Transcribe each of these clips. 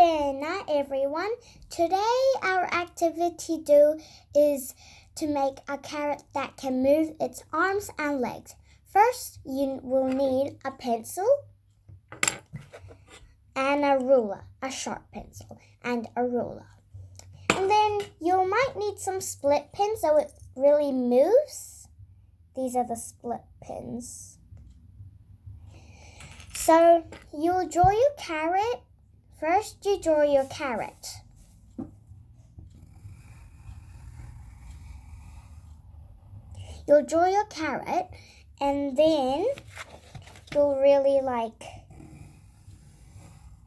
Good night, everyone. Today our activity is to make a carrot that can move its arms and legs. First, you will need a pencil and a ruler, a sharp pencil and a ruler. And then you might need some split pins so it really moves. These are the split pins. So you'll draw your carrot. First, you draw your carrot. You'll draw your carrot, and then you'll really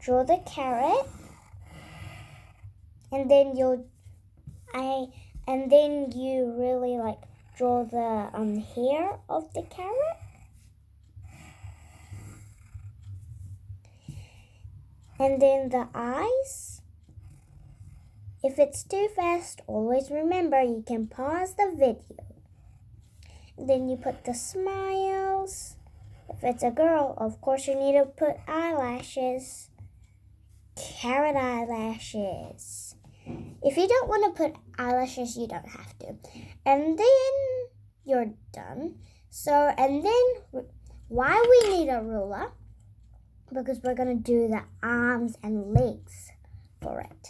draw the carrot, and then you really draw the hair of the carrot. And then the eyes. If it's too fast, always remember you can pause the video. And then you put the smiles. If it's a girl, of course you need to put eyelashes. Carrot eyelashes. If you don't want to put eyelashes, you don't have to. And then you're done. And then why we need a ruler? Because we're going to do the arms and legs for it.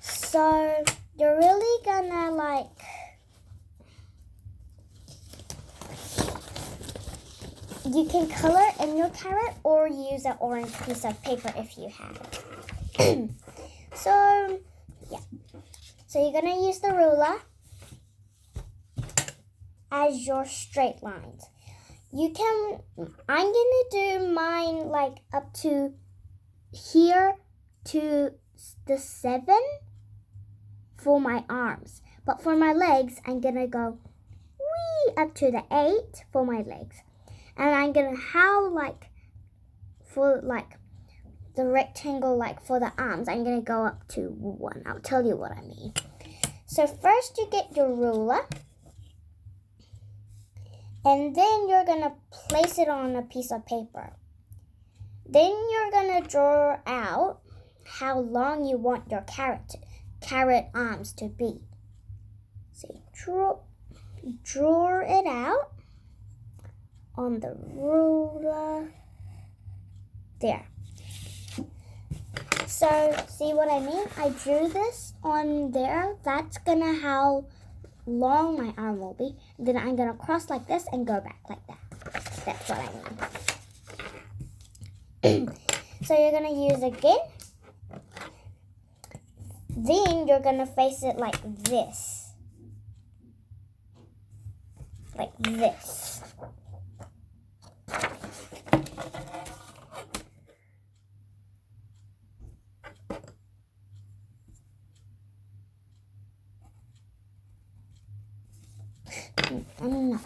So you're really going to you can color in your carrot or use an orange piece of paper if you have. So you're going to use the ruler as your straight lines. I'm going to do mine up to here to the 7 for my arms. But for my legs, I'm going to go up to the 8 for my legs. And I'm going to howl for the rectangle for the arms. I'm going to go up to 1. I'll tell you what I mean. So first you get your ruler. And then you're going to place it on a piece of paper. Then you're going to draw out how long you want your carrot arms to be. So draw it out on the ruler. There. So see what I mean? I drew this on there. That's going to how long my arm will be. Then I'm going to cross like this and go back like that. That's what I mean. So you're going to use again. Then you're going to face it like this. Like this. I don't know.